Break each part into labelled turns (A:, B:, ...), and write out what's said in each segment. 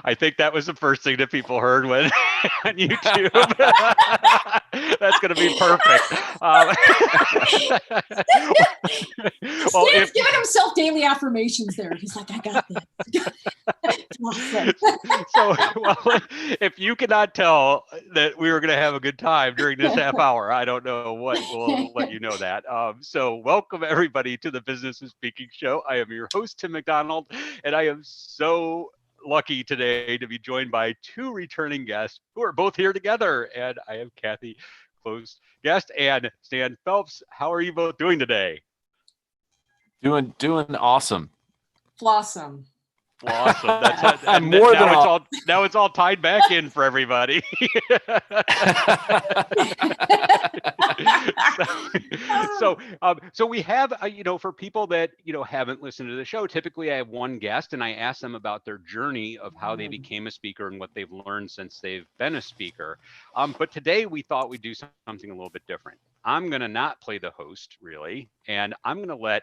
A: I think that was the first thing that people heard when on YouTube. That's going to be perfect. Well,
B: Stan's giving himself daily affirmations there. He's like, I got this. Awesome.
A: so, well, if you cannot tell that we were going to have a good time during this half hour, I don't know what will let you know that. So, welcome everybody to the Business and Speaking Show. I am your host, Tim McDonald, and I am so lucky today to be joined by two returning guests who are both here together. And I have Kathy Klotz-Guest and Stan Phelps. How are you both doing today?
C: Doing awesome.
B: Flawsome.
A: Awesome. That's and
C: More
A: now
C: than
A: it's all now it's all tied back in for everybody. so we have for people that haven't listened to the show, typically I have one guest and I ask them about their journey of how they became a speaker and what they've learned since they've been a speaker. But today we thought we'd do something a little bit different. I'm gonna not play the host really, and I'm gonna let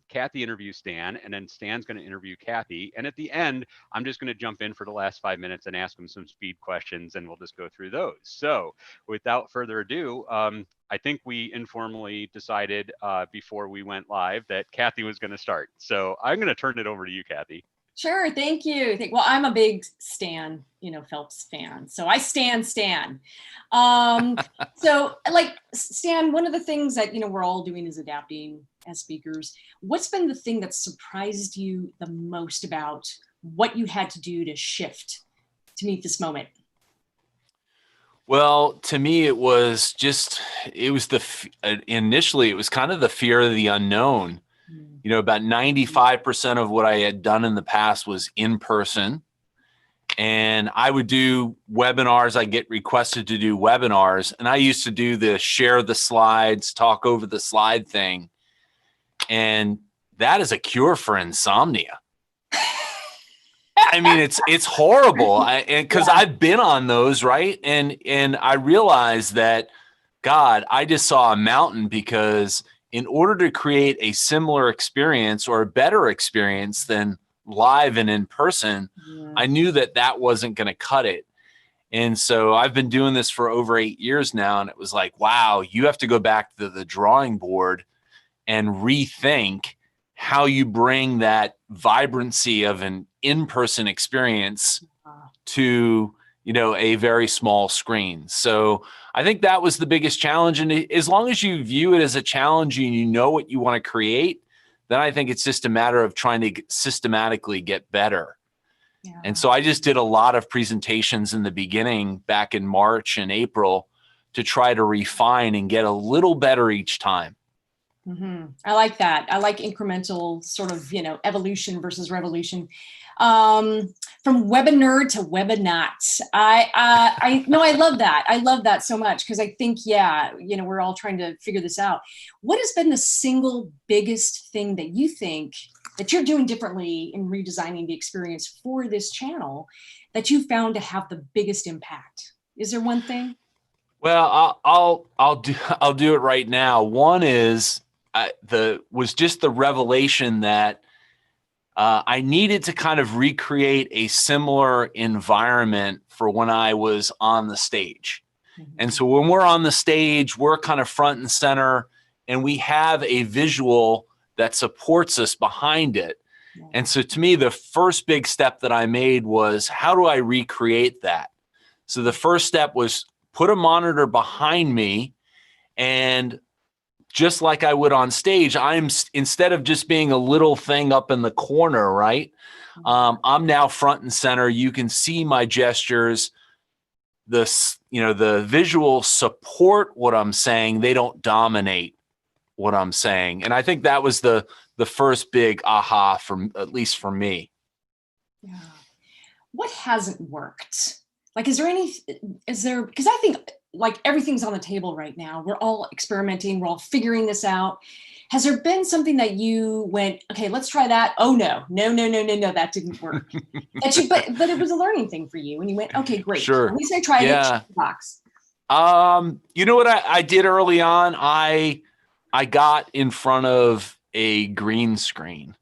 A: Kathy interview Stan, and then Stan's going to interview Kathy. And at the end, I'm just going to jump in for the last 5 minutes and ask him some speed questions, and we'll just go through those. So without further ado, I think we informally decided before we went live that Kathy was going to start. So I'm going to turn it over to you, Kathy.
B: Sure, thank you. Well, I'm a big Stan, Phelps fan. So I Stan. So like Stan, one of the things that, we're all doing is adapting as speakers. What's been the thing that surprised you the most about what you had to do to shift to meet this moment?
C: Well, to me, initially it was kind of the fear of the unknown. About 95% of what I had done in the past was in person. And I would do webinars. I get requested to do webinars. And I used to do the share the slides, talk over the slide thing. And that is a cure for insomnia. I mean, it's horrible. Because I've been on those, right? And I realized that, God, I just saw a mountain because in order to create a similar experience or a better experience than live and in person, I knew that wasn't going to cut it. And so I've been doing this for over 8 years now. And it was like, wow, you have to go back to the drawing board and rethink how you bring that vibrancy of an in-person experience to, a very small screen. So I think that was the biggest challenge. And as long as you view it as a challenge and you know what you want to create, then I think it's just a matter of trying to systematically get better. Yeah. And so I just did a lot of presentations in the beginning back in March and April to try to refine and get a little better each time.
B: Mm-hmm. I like that. I like incremental sort of, evolution versus revolution. From webinar to webinat. I love that. I love that so much because I think, we're all trying to figure this out. What has been the single biggest thing that you think that you're doing differently in redesigning the experience for this channel that you found to have the biggest impact? Is there one thing?
C: Well, I'll do it right now. One is was just the revelation that I needed to kind of recreate a similar environment for when I was on the stage. Mm-hmm. And so when we're on the stage, we're kind of front and center, and we have a visual that supports us behind it. Yeah. And so to me, the first big step that I made was, how do I recreate that? So the first step was put a monitor behind me, and just like I would on stage, instead of just being a little thing up in the corner, right? I'm now front and center. You can see my gestures. The visual support what I'm saying. They don't dominate what I'm saying. And I think that was the first big aha at least for me.
B: Yeah. What hasn't worked? Like, because I think like everything's on the table right now. We're all experimenting. We're all figuring this out. Has there been something that you went, okay, let's try that? Oh, no, that didn't work. But it was a learning thing for you. And you went, okay, great.
C: Sure.
B: At least I tried it. Check the box.
C: You know what I did early on? I got in front of a green screen.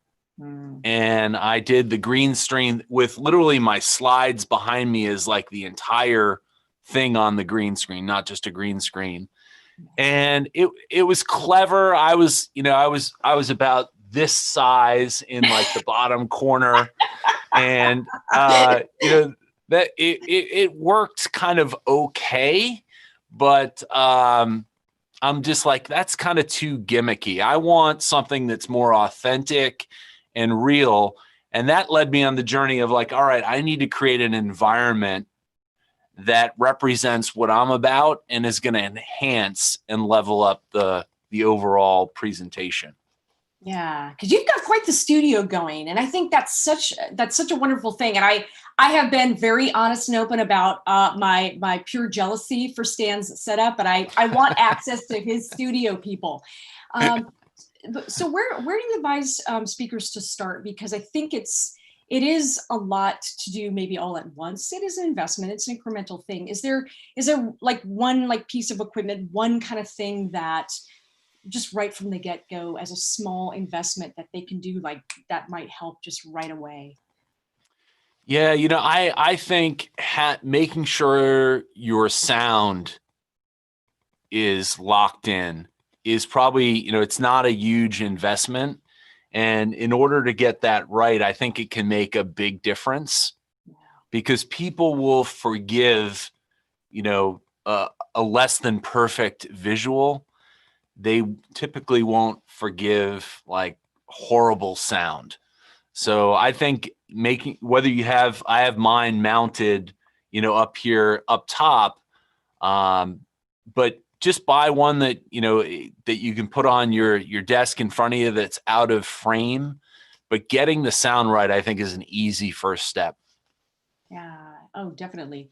C: And I did the green screen with literally my slides behind me is like the entire thing on the green screen, not just a green screen. And it was clever. I was about this size in like the bottom corner, and that it worked kind of okay, but I'm just like, that's kind of too gimmicky. I want something that's more authentic and real. And that led me on the journey of like, all right, I need to create an environment that represents what I'm about and is going to enhance and level up the overall presentation.
B: Yeah, because you've got quite the studio going, and I think that's such a wonderful thing. And I have been very honest and open about my pure jealousy for Stan's setup, but I want access to his studio, people. So where do you advise speakers to start? Because I think it is a lot to do maybe all at once. It is an investment. It's an incremental thing. Is there like one like piece of equipment, one kind of thing that just right from the get-go as a small investment that they can do like that might help just right away?
C: Yeah, I think making sure your sound is locked in is probably, it's not a huge investment. And in order to get that right, I think it can make a big difference, because people will forgive, a less than perfect visual. They typically won't forgive like horrible sound. So I think I have mine mounted, up here, up top, but just buy one that, that you can put on your desk in front of you that's out of frame. But getting the sound right, I think, is an easy first step.
B: Yeah. Oh, definitely.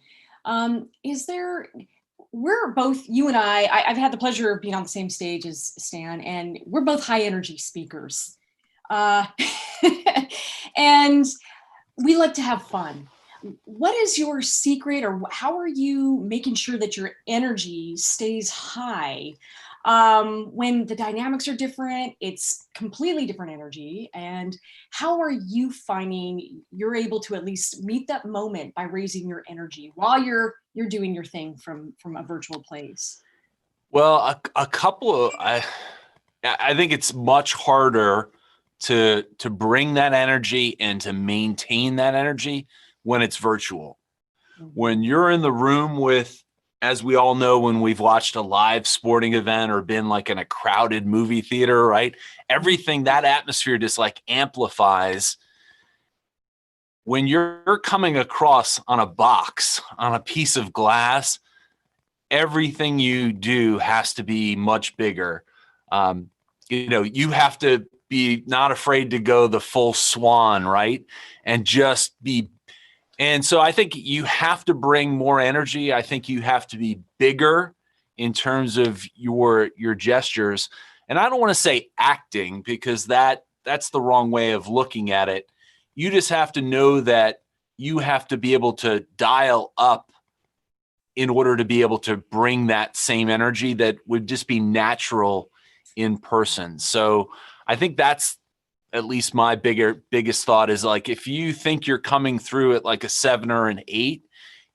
B: We're both, you and I've had the pleasure of being on the same stage as Stan, and we're both high energy speakers. And we like to have fun. What is your secret, or how are you making sure that your energy stays high when the dynamics are different? It's completely different energy. And how are you finding you're able to at least meet that moment by raising your energy while you're doing your thing from a virtual place?
C: Well, a couple of I think it's much harder to bring that energy and to maintain that energy when it's virtual. When you're in the room with, as we all know, when we've watched a live sporting event or been like in a crowded movie theater, right? Everything, that atmosphere just like amplifies. When you're coming across on a box, on a piece of glass, everything you do has to be much bigger. You have to be not afraid to go the full swan, right? And just be. And so I think you have to bring more energy. I think you have to be bigger in terms of your gestures. And I don't want to say acting, because that's the wrong way of looking at it. You just have to know that you have to be able to dial up in order to be able to bring that same energy that would just be natural in person. So I think that's at least my biggest thought is like, if you think you're coming through at like a 7 or an 8,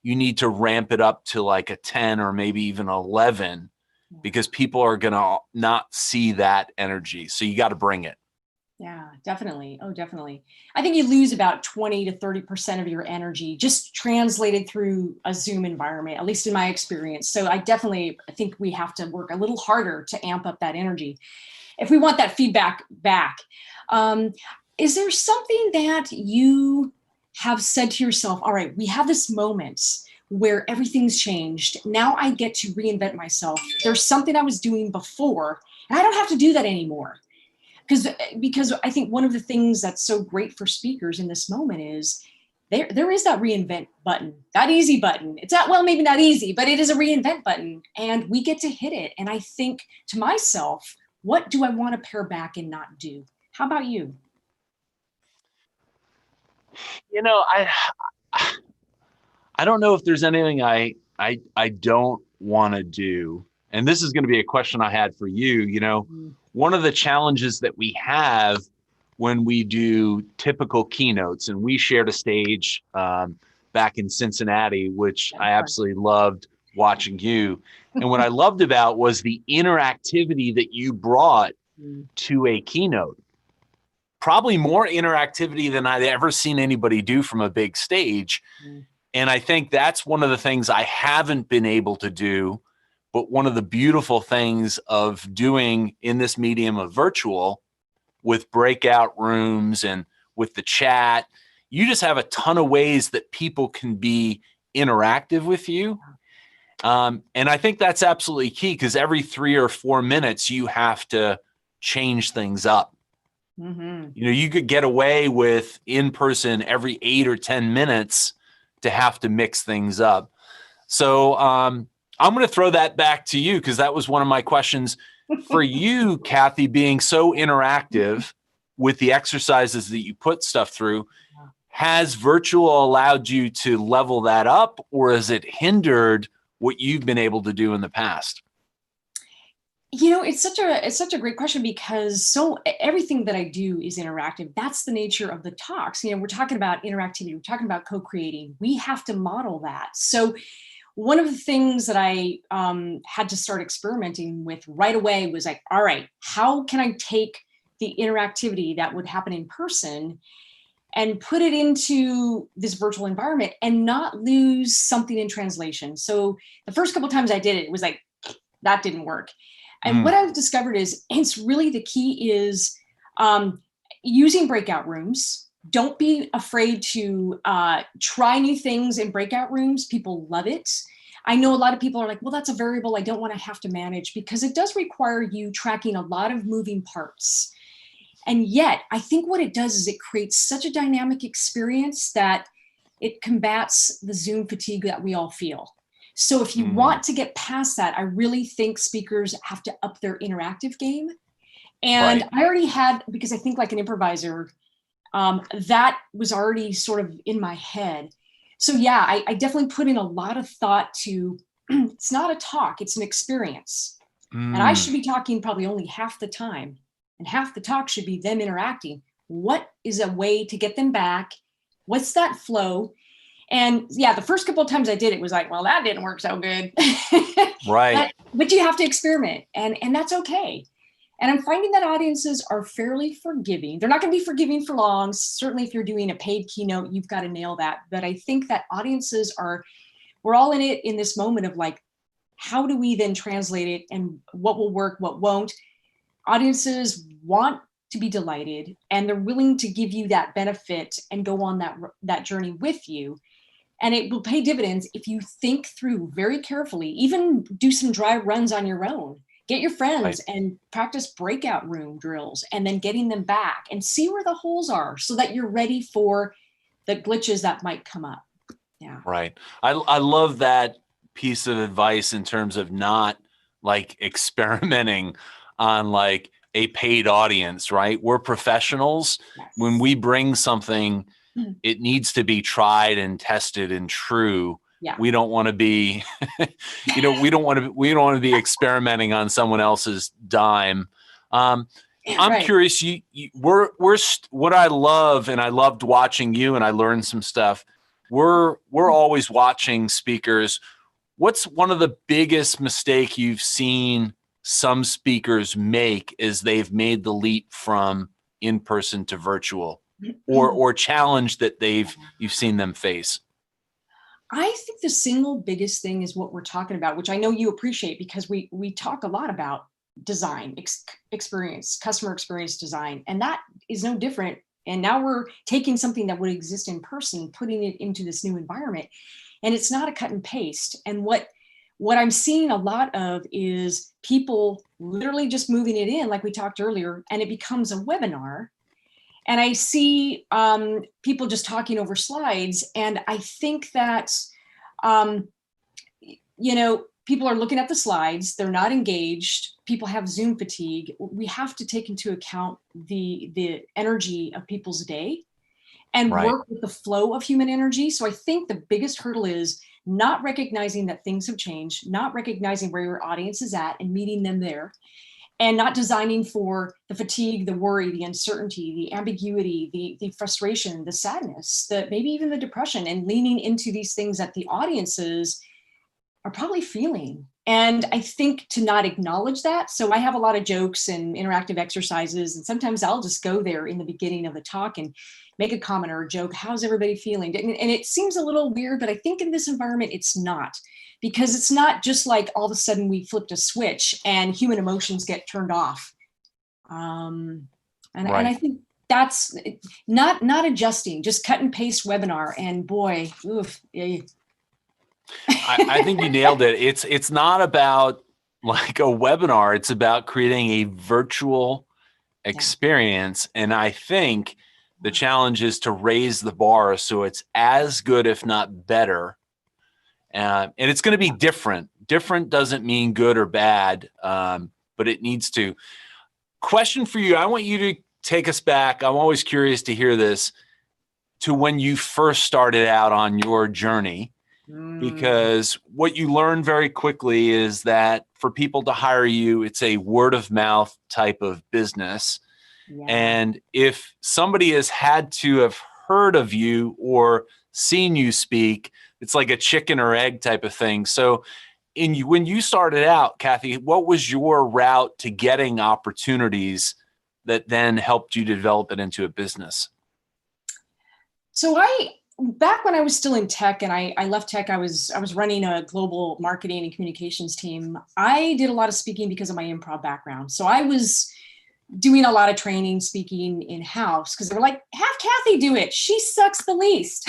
C: you need to ramp it up to like a 10 or maybe even 11, because people are going to not see that energy. So you got to bring it.
B: Yeah, definitely. Oh, definitely. I think you lose about 20 to 30% of your energy just translated through a Zoom environment, at least in my experience. So I think we have to work a little harder to amp up that energy if we want that feedback back. Is there something that you have said to yourself, all right, we have this moment where everything's changed. Now I get to reinvent myself. There's something I was doing before, and I don't have to do that anymore. Because I think one of the things that's so great for speakers in this moment is there is that reinvent button, that easy button. It's not, well, maybe not easy, but it is a reinvent button, and we get to hit it. And I think to myself, what do I want to pare back and not do? How about you?
C: I don't know if there's anything I don't want to do. And this is going to be a question I had for you. One of the challenges that we have when we do typical keynotes, and we shared a stage back in Cincinnati, which I absolutely loved watching you. And what I loved about was the interactivity that you brought to a keynote. Probably more interactivity than I'd ever seen anybody do from a big stage. And I think that's one of the things I haven't been able to do. But one of the beautiful things of doing in this medium of virtual, with breakout rooms and with the chat, you just have a ton of ways that people can be interactive with you. And I think that's absolutely key, because every 3 or 4 minutes, you have to change things up. You know, you could get away with in person every 8 or 10 minutes to have to mix things up. So I'm going to throw that back to you, because that was one of my questions for you, Kathy, being so interactive with the exercises that you put stuff through. Has virtual allowed you to level that up, or has it hindered what you've been able to do in the past?
B: You know, it's such a great question, because everything that I do is interactive. That's the nature of the talks. You know, we're talking about interactivity. We're talking about co-creating. We have to model that. So one of the things that I had to start experimenting with right away was like, all right, how can I take the interactivity that would happen in person and put it into this virtual environment and not lose something in translation? So the first couple of times I did it, it was like, that didn't work. And what I've discovered is, it's really, the key is using breakout rooms. Don't be afraid to try new things in breakout rooms. People love it. I know a lot of people are like, well, that's a variable I don't want to have to manage, because it does require you tracking a lot of moving parts. And yet, I think what it does is it creates such a dynamic experience that it combats the Zoom fatigue that we all feel. So if you want to get past that, I really think speakers have to up their interactive game. And I already had, because I think like an improviser, that was already sort of in my head. So yeah, I definitely put in a lot of thought to, it's not a talk, it's an experience. And I should be talking probably only half the time, and half the talk should be them interacting. What is a way to get them back? What's that flow? And yeah, the first couple of times I did it was like, well, that didn't work so good. But you have to experiment, and that's okay. And I'm finding that audiences are fairly forgiving. They're not going to be forgiving for long. Certainly if you're doing a paid keynote, you've got to nail that. But I think that audiences we're all in it in this moment of like, how do we then translate it, and what will work, what won't? Audiences want to be delighted, and they're willing to give you that benefit and go on that journey with you. And it will pay dividends if you think through very carefully, even do some dry runs on your own. Get your friends and practice breakout room drills, and then getting them back and see where the holes are, so that you're ready for the glitches that might come up. Yeah. Right.
C: I love that piece of advice in terms of not like experimenting on like a paid audience, right? We're professionals.
B: Yes.
C: When we bring something, it needs to be tried and tested and true.
B: Yeah.
C: We don't want to be, we don't want to be experimenting on someone else's dime. I'm curious. What I love, and I loved watching you, and I learned some stuff. We're always watching speakers. What's one of the biggest mistake you've seen some speakers make as they've made the leap from in-person to virtual, or challenge that you've seen them face?
B: I think the single biggest thing is what we're talking about, which I know you appreciate, because we talk a lot about design, experience, customer experience design, and that is no different. And now we're taking something that would exist in person, putting it into this new environment, and it's not a cut and paste. And what I'm seeing a lot of is people literally just moving it in, like we talked earlier, and it becomes a webinar. And I see people just talking over slides. And I think that, people are looking at the slides, they're not engaged. People have Zoom fatigue. We have to take into account the energy of people's day and work with the flow of human energy. So I think the biggest hurdle is not recognizing that things have changed, not recognizing where your audience is at and meeting them there. and not designing for the fatigue, the worry, the uncertainty, the ambiguity, the frustration, the sadness, maybe even the depression, and leaning into these things that the audiences are probably feeling. And I think to not acknowledge that. So I have a lot of jokes and interactive exercises, and sometimes I'll just go there in the beginning of the talk and make a comment or a joke. How's everybody feeling? And it seems a little weird, but I think in this environment, it's not, because it's not just like all of a sudden we flipped a switch and human emotions get turned off. And I think that's not adjusting, just cut and paste webinar. And boy, oof, yeah.
C: I think you nailed it. It's not about like a webinar. It's about creating a virtual experience. And I think the challenge is to raise the bar so it's as good, if not better. And it's going to be different. Different doesn't mean good or bad, but it needs to. Question for you. I want you to take us back. I'm always curious to hear this, to when you first started out on your journey. Because what you learn very quickly is that for people to hire you, it's a word of mouth type of business. Yeah. And if somebody has had to have heard of you or seen you speak, it's like a chicken or egg type of thing. So when you started out, Kathy, what was your route to getting opportunities that then helped you develop it into a business?
B: So back when I was still in tech and I left tech, I was running a global marketing and communications team. I did a lot of speaking because of my improv background. So I was doing a lot of training, speaking in-house, because they were like, have Kathy do it. She sucks the least.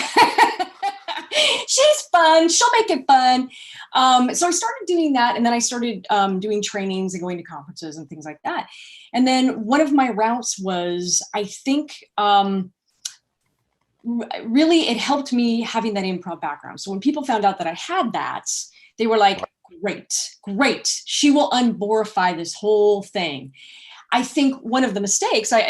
B: She's fun. She'll make it fun. So I started doing that. And then I started doing trainings and going to conferences and things like that. And then one of my routes was, I think, really, it helped me having that improv background. So when people found out that I had that, they were like, great. She will unborify this whole thing. I think one of the mistakes, I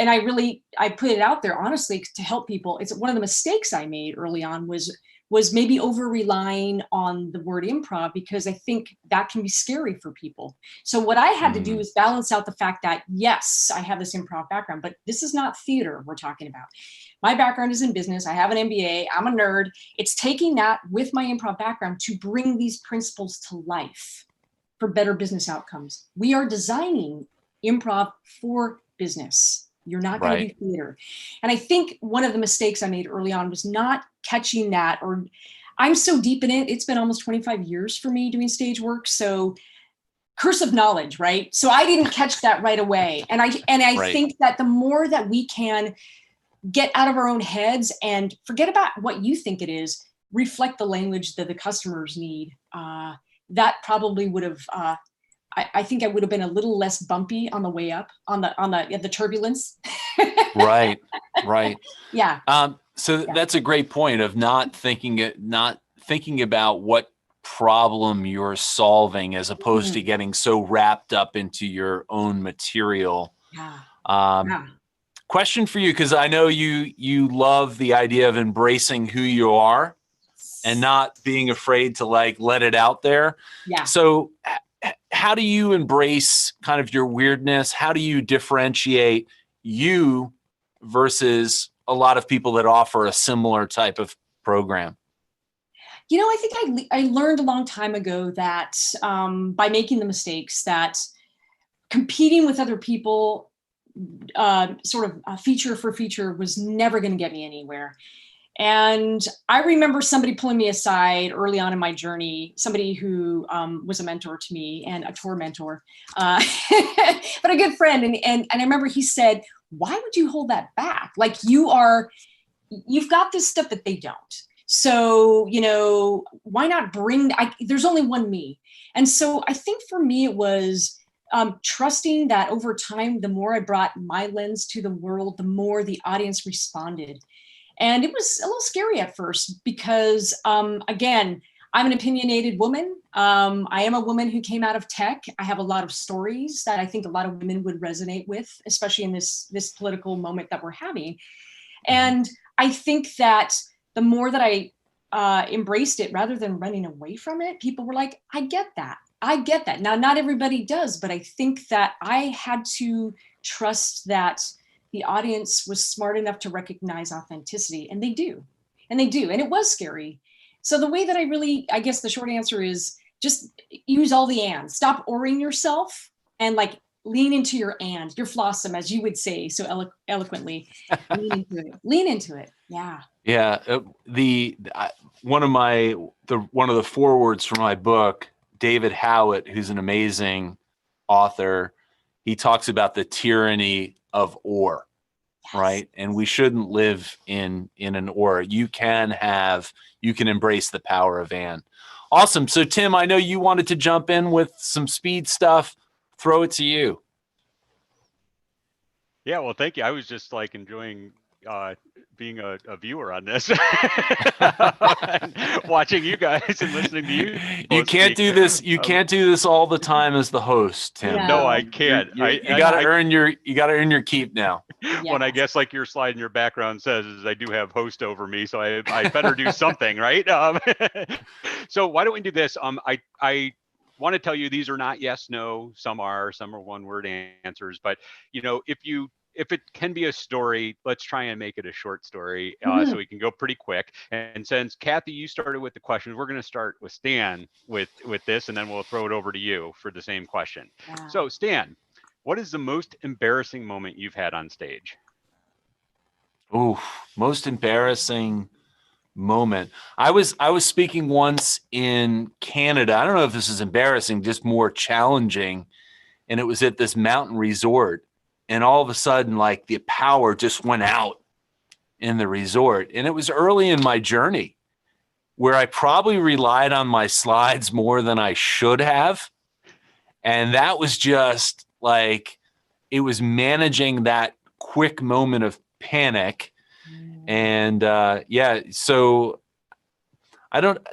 B: put it out there honestly to help people. It's one of the mistakes I made early on was maybe over relying on the word improv, because I think that can be scary for people. So what I had to do is balance out the fact that, yes, I have this improv background, but this is not theater we're talking about. My background is in business. I have an MBA. I'm a nerd. It's taking that with my improv background to bring these principles to life for better business outcomes. We are designing improv for business. You're not going to do theater. And I think one of the mistakes I made early on was not catching that, or I'm so deep in it. It's been almost 25 years for me doing stage work. So curse of knowledge, right? So I didn't catch that right away. And I think that the more that we can get out of our own heads and forget about what you think it is, reflect the language that the customers need, that probably would have, I think I would have been a little less bumpy on the way up, on the turbulence.
C: Right.
B: Yeah.
C: That's a great point of not thinking about what problem you're solving, as opposed to getting so wrapped up into your own material. Question for you, because I know you love the idea of embracing who you are and not being afraid to let it out there.
B: Yeah.
C: So how do you embrace kind of your weirdness? How do you differentiate you versus a lot of people that offer a similar type of program?
B: I think I learned a long time ago that by making the mistakes, that competing with other people sort of feature for feature was never going to get me anywhere. And I remember somebody pulling me aside early on in my journey, somebody who was a mentor to me and a tour mentor, but a good friend. And I remember he said, why would you hold that back? Like you've got this stuff that they don't. So, why not there's only one me. And so I think for me, it was trusting that over time, the more I brought my lens to the world, the more the audience responded. And it was a little scary at first because, again, I'm an opinionated woman. I am a woman who came out of tech. I have a lot of stories that I think a lot of women would resonate with, especially in this political moment that we're having. And I think that the more that I embraced it rather than running away from it, people were like, I get that. I get that. Now, not everybody does, but I think that I had to trust that the audience was smart enough to recognize authenticity, and they do. And they do. And it was scary. So the way that I guess the short answer is just use all the ands. Stop oring yourself and like lean into your your flossom, as you would say so eloquently. Lean into it. Lean into it. Yeah.
C: Yeah. One of the forewords for my book, David Howitt, who's an amazing author, he talks about the tyranny of or,
B: Yes.
C: right? And we shouldn't live in an or. You can embrace the power of and. Awesome. So Tim, I know you wanted to jump in with some speed stuff. Throw it to you.
A: Yeah, well, thank you. I was just like enjoying being a viewer on this, watching you guys and listening to you.
C: You can't do this. You can't do this all the time as the host, Tim.
B: Yeah.
A: No, I can't.
C: You got to earn your keep now.
A: When I guess like your slide in your background says is I do have host over me, so I better do something, right? So why don't we do this? I want to tell you these are not yes, no. Some are one word answers, but if it can be a story, let's try and make it a short story so we can go pretty quick. And since Kathy, you started with the questions, we're going to start with Stan with this, and then we'll throw it over to you for the same question.
B: Wow.
A: So Stan, what is the most embarrassing moment you've had on stage?
C: Oh, most embarrassing moment. I was speaking once in Canada. I don't know if this is embarrassing, just more challenging. And it was at this mountain resort. And all of a sudden, like the power just went out in the resort. And it was early in my journey where I probably relied on my slides more than I should have. And that was just like, it was managing that quick moment of panic. And so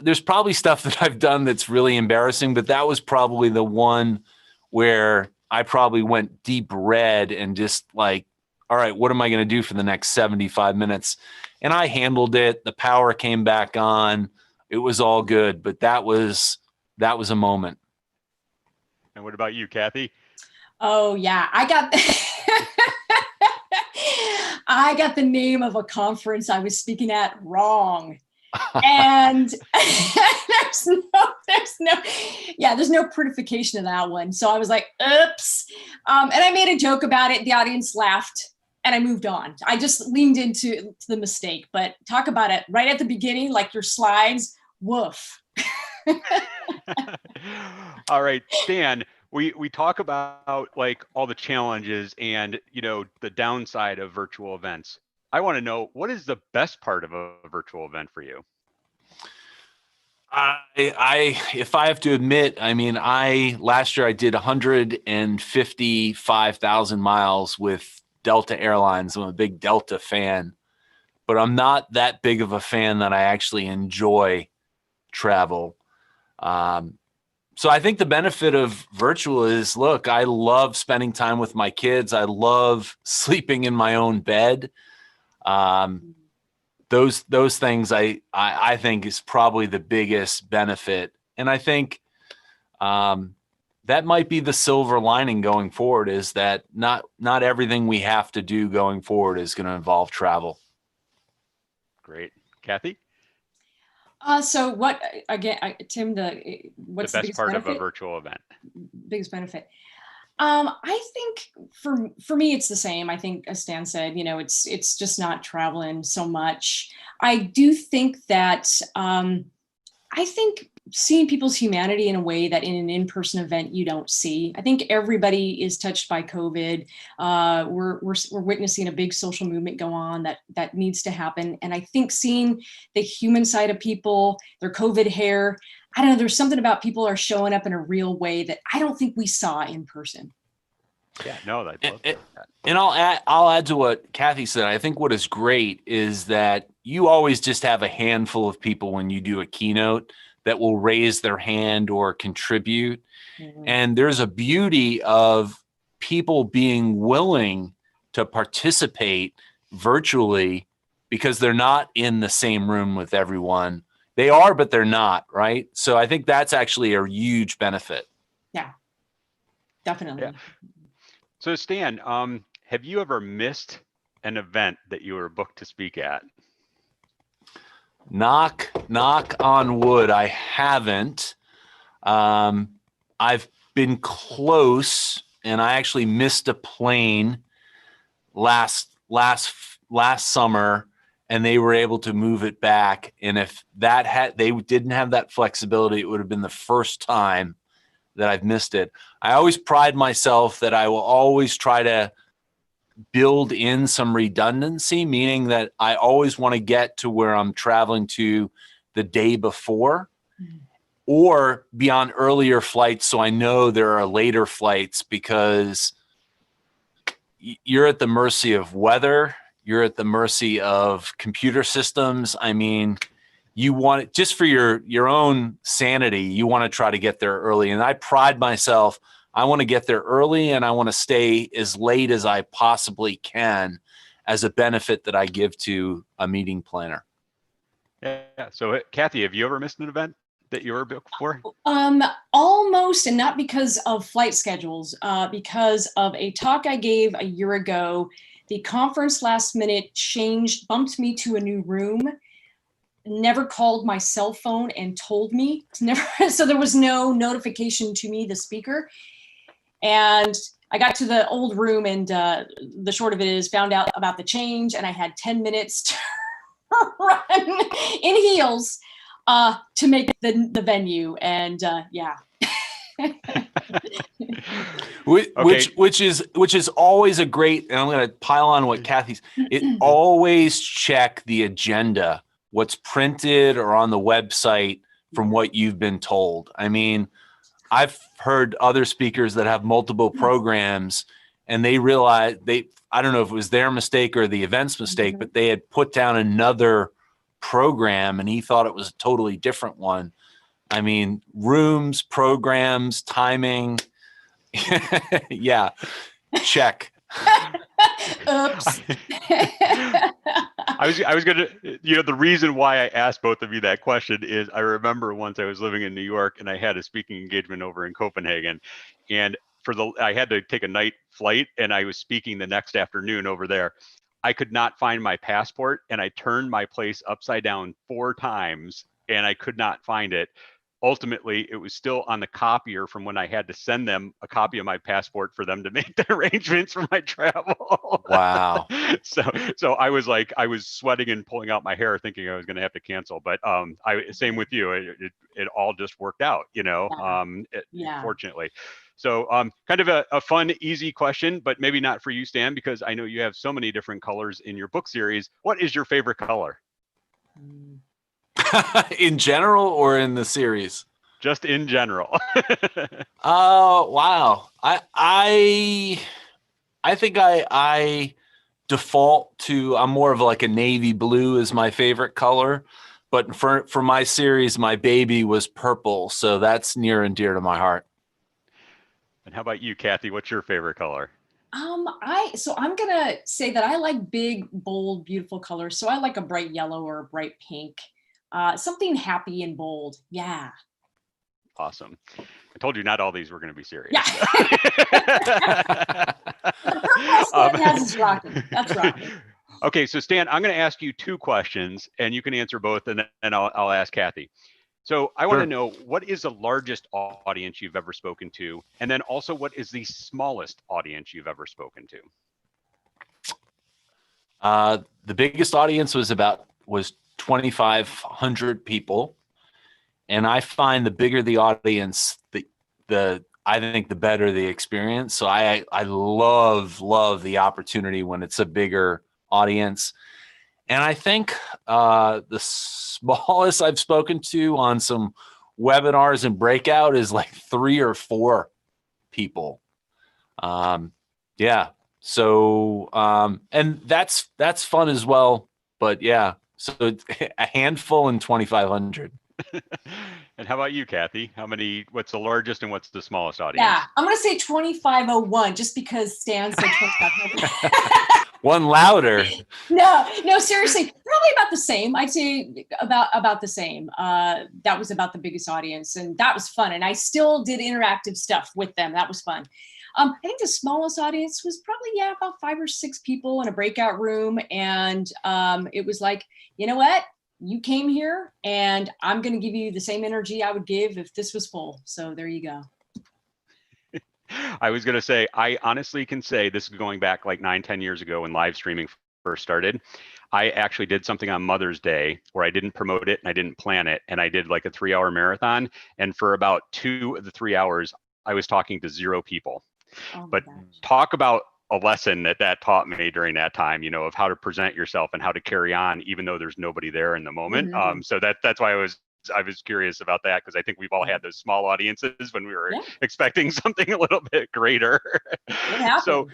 C: there's probably stuff that I've done that's really embarrassing, but that was probably the one where I probably went deep red and just like, all right, what am I going to do for the next 75 minutes? And I handled it. The power came back on. It was all good, but that was a moment.
A: And what about you, Kathy?
B: Oh yeah, I got the name of a conference I was speaking at wrong. And there's no purification of that one. So I was like, oops. And I made a joke about it. The audience laughed and I moved on. I just leaned into the mistake, but talk about it right at the beginning, like your slides, woof.
A: All right, Stan, we talk about like all the challenges and, the downside of virtual events. I want to know, what is the best part of a virtual event for you?
C: If I have to admit, last year I did 155,000 miles with Delta Airlines. I'm a big Delta fan, but I'm not that big of a fan that I actually enjoy travel. So I think the benefit of virtual is, look, I love spending time with my kids. I love sleeping in my own bed. Those things I think is probably the biggest benefit. And I think that might be the silver lining going forward, is that not everything we have to do going forward is going to involve travel.
A: Great. Kathy?
B: So what, again, Tim, what's the
A: best part
B: benefit?
A: of a virtual event?
B: Biggest benefit. I think for me, it's the same. I think, as Stan said, it's just not traveling so much. I do think that, I think seeing people's humanity in a way that in an in-person event you don't see. I think everybody is touched by COVID. We're witnessing a big social movement go on that needs to happen. And I think seeing the human side of people, their COVID hair, I don't know, there's something about people are showing up in a real way that I don't think we saw in person.
A: Yeah, no, I love that.
C: And I'll add to what Kathy said. I think what is great is that you always just have a handful of people when you do a keynote that will raise their hand or contribute. Mm-hmm. And there's a beauty of people being willing to participate virtually because they're not in the same room with everyone. They are, but they're not, right? So I think that's actually a huge benefit.
B: Definitely.
A: Yeah. So Stan, have you ever missed an event that you were booked to speak at?
C: Knock on wood, I haven't. I've been close, and I actually missed a plane last summer, and they were able to move it back. And if they didn't have that flexibility, it would have been the first time that I've missed it. I always pride myself that I will always try to build in some redundancy, meaning that I always want to get to where I'm traveling to the day before, or be on earlier flights so I know there are later flights, because you're at the mercy of weather. You're at the mercy of computer systems. I mean, you want it just for your own sanity. You want to try to get there early. And I pride myself. I want to get there early, and I want to stay as late as I possibly can as a benefit that I give to a meeting planner.
A: Yeah. So Kathy, have you ever missed an event that you were booked for?
B: Almost, and not because of flight schedules, because of a talk I gave a year ago. The conference last minute bumped me to a new room, never called my cell phone and told me. So there was no notification to me, the speaker. And I got to the old room, and the short of it is, found out about the change, and I had 10 minutes to run in heels to make the venue. And yeah.
C: Which is always a great, and I'm going to pile on what Kathy's, it always check the agenda, what's printed or on the website from what you've been told. I mean, I've heard other speakers that have multiple programs, and they realize I don't know if it was their mistake or the event's mistake, but they had put down another program, and he thought it was a totally different one. I mean, rooms, programs, timing. Yeah. Check.
B: Oops.
A: I was going to, the reason why I asked both of you that question is I remember once I was living in New York, and I had a speaking engagement over in Copenhagen, and I had to take a night flight, and I was speaking the next afternoon over there. I could not find my passport, and I turned my place upside down 4 times, and I could not find it. Ultimately, it was still on the copier from when I had to send them a copy of my passport for them to make the arrangements for my travel.
C: Wow.
A: So I was sweating and pulling out my hair, thinking I was going to have to cancel. But same with you. It all just worked out, fortunately. So kind of a fun, easy question, but maybe not for you, Stan, because I know you have so many different colors in your book series. What is your favorite color?
C: In general or in the series?
A: Just in general.
C: Oh, wow. I think I default to, I'm more of like a navy blue is my favorite color, but for my series, my baby was purple. So that's near and dear to my heart.
A: And how about you, Kathy? What's your favorite color?
B: So I'm gonna say that I like big, bold, beautiful colors. So I like a bright yellow or a bright pink. Something happy and bold. Yeah.
A: Awesome. I told you not all these were going to be serious.
B: Yeah. That's rocking. That's rocking.
A: Okay, so Stan, I'm going to ask you 2 questions, and you can answer both, and then I'll ask Kathy. So I want to know, what is the largest audience you've ever spoken to? And then also, what is the smallest audience you've ever spoken to?
C: The biggest audience was 2,500 people. And I find the bigger the audience, I think the better the experience. So I love the opportunity when it's a bigger audience. And I think the smallest I've spoken to on some webinars and breakout is like 3 or 4 people. Yeah. So and that's fun as well. But yeah, so a handful and 2,500.
A: And how about you, Kathy? What's the largest and what's the smallest audience?
B: Yeah, I'm going to say 2,501 just because Stan said 2,500.
C: One louder.
B: No, seriously, probably about the same. I'd say about the same. That was about the biggest audience, and that was fun. And I still did interactive stuff with them. That was fun. I think the smallest audience was probably, about 5 or 6 people in a breakout room. And it was like, you know what? You came here and I'm going to give you the same energy I would give if this was full. So there you go.
A: I was going to say, I honestly can say this is going back like 9, 10 years ago when live streaming first started. I actually did something on Mother's Day where I didn't promote it and I didn't plan it. And I did like a 3-hour marathon. And for about 2 of the 3 hours, I was talking to 0 people.
B: Oh
A: But talk about a lesson that taught me during that time, of how to present yourself and how to carry on, even though there's nobody there in the moment.
B: Mm-hmm.
A: So that's why I was curious about that, because I think we've all had those small audiences when we were expecting something a little bit greater. So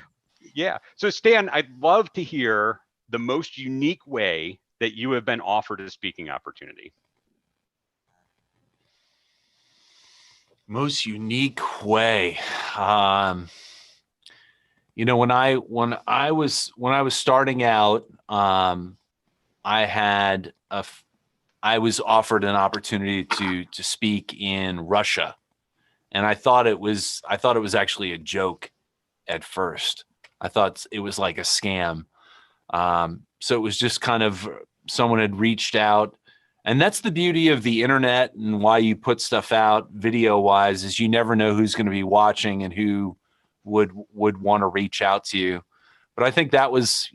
A: Stan, I'd love to hear the most unique way that you have been offered a speaking opportunity.
C: Most unique way. When I was starting out, I was offered an opportunity to speak in Russia, and I thought it was actually a joke at first. I thought it was like a scam. So it was just kind of someone had reached out, and that's the beauty of the internet and why you put stuff out video wise, is you never know who's going to be watching and who would want to reach out to you. But I think that was,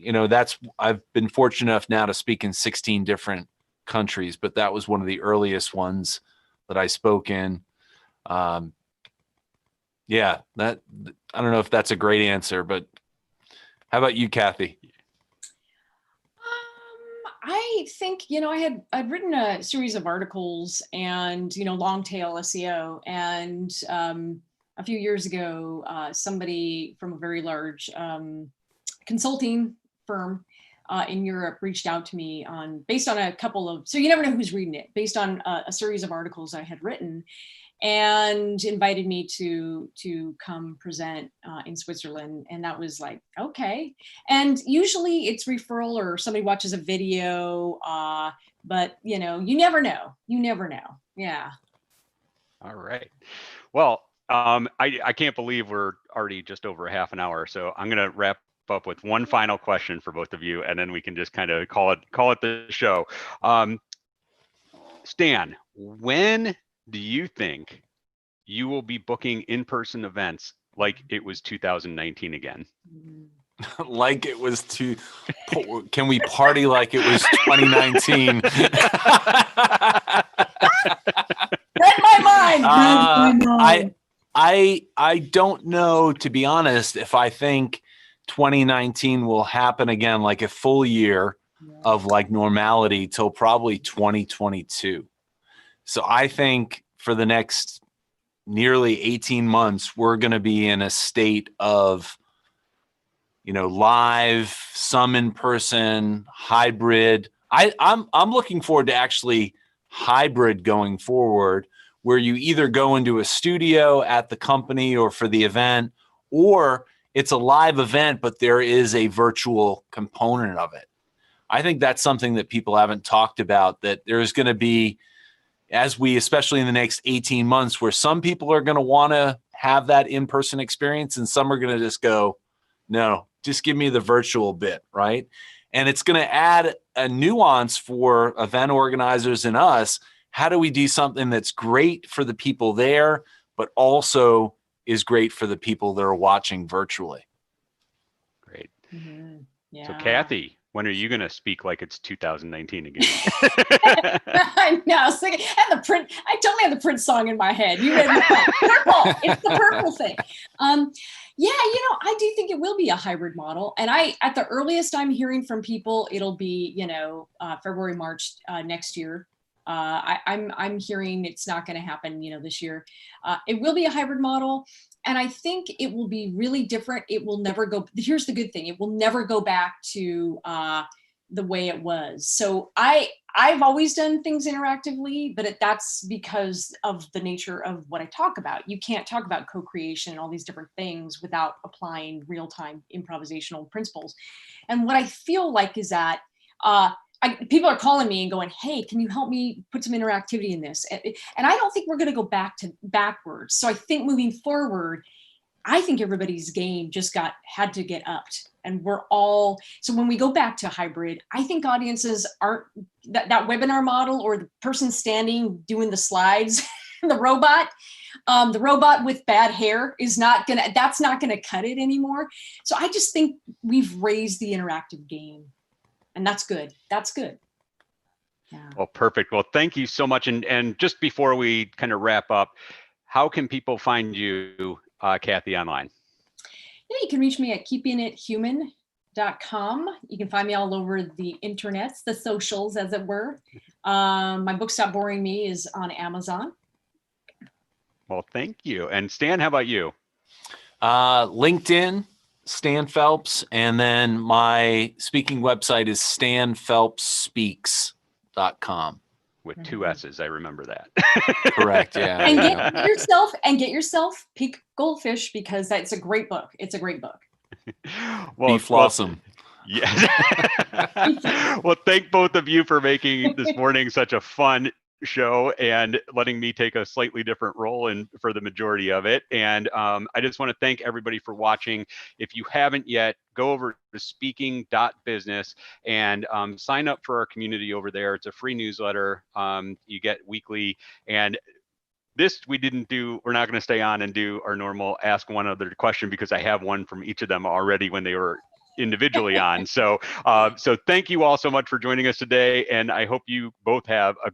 C: I've been fortunate enough now to speak in 16 different countries, but that was one of the earliest ones that I spoke in. I don't know if that's a great answer, but how about you, Kathy?
B: I think, I'd written a series of articles and, long tail SEO. And a few years ago, somebody from a very large consulting firm in Europe reached out to me based on a couple of, so you never know who's reading it, based on a series of articles I had written, and invited me to come present in Switzerland. And that was like, okay. And usually it's referral or somebody watches a video, but you never know. Yeah.
A: All right. Well, I can't believe we're already just over half an hour. So I'm going to wrap up with one final question for both of you, and then we can just kind of call it the show. Stan, when do you think you will be booking in-person events like it was 2019 again?
C: Like it was can we party like it was 2019?
B: Read my mind.
C: I don't know, to be honest, if I think 2019 will happen again, like a full year of like normality till probably 2022. So I think for the next nearly 18 months, we're going to be in a state of, live, some in person, hybrid. I'm looking forward to actually hybrid going forward, where you either go into a studio at the company or for the event, or it's a live event, but there is a virtual component of it. I think that's something that people haven't talked about, that there's going to be, especially in the next 18 months, where some people are going to want to have that in-person experience and some are going to just go, no, just give me the virtual bit, right? And it's going to add a nuance for event organizers and us. How do we do something that's great for the people there, but also is great for the people that are watching virtually? Great.
B: Mm-hmm. Yeah.
A: So Kathy, when are you going to speak like it's 2019 again?
B: I know. I was thinking, and the print. I totally had the Prince song in my head. You read purple. It's the purple thing. I do think it will be a hybrid model. And at the earliest I'm hearing from people, it'll be, February, March next year. I'm hearing it's not going to happen, this year. It will be a hybrid model. And I think it will be really different. It will never go. Here's the good thing. It will never go back to the way it was. So I've always done things interactively, but that's because of the nature of what I talk about. You can't talk about co-creation and all these different things without applying real-time improvisational principles. And what I feel like is that people are calling me and going, hey, can you help me put some interactivity in this? And I don't think we're going to go backwards. So I think moving forward, I think everybody's game just had to get upped. And so when we go back to hybrid, I think audiences aren't that webinar model or the person standing doing the slides, the robot with bad hair that's not gonna cut it anymore. So I just think we've raised the interactive game, and that's good. That's good. Yeah.
A: Well, perfect. Well, thank you so much. And just before we kind of wrap up, how can people find you, Kathy, online?
B: Yeah, you can reach me at keepingithuman.com. You can find me all over the internets, the socials, as it were. My book, Stop Boring Me, is on Amazon.
A: Well, thank you. And Stan, how about you?
C: LinkedIn, Stan Phelps. And then my speaking website is stanphelpsspeaks.com.
A: With 2 S's, I remember that.
C: Correct, yeah.
B: And get yourself Pink Goldfish, because that's a great book. It's a great book.
C: Be flawsome.
A: Yes. Well, thank both of you for making this morning such a fun show and letting me take a slightly different role for the majority of it. And I just want to thank everybody for watching. If you haven't yet, go over to speaking.business and sign up for our community over there. It's a free newsletter you get weekly. And this we're not going to stay on and do our normal ask one other question, because I have one from each of them already when they were individually on. So thank you all so much for joining us today. And I hope you both have a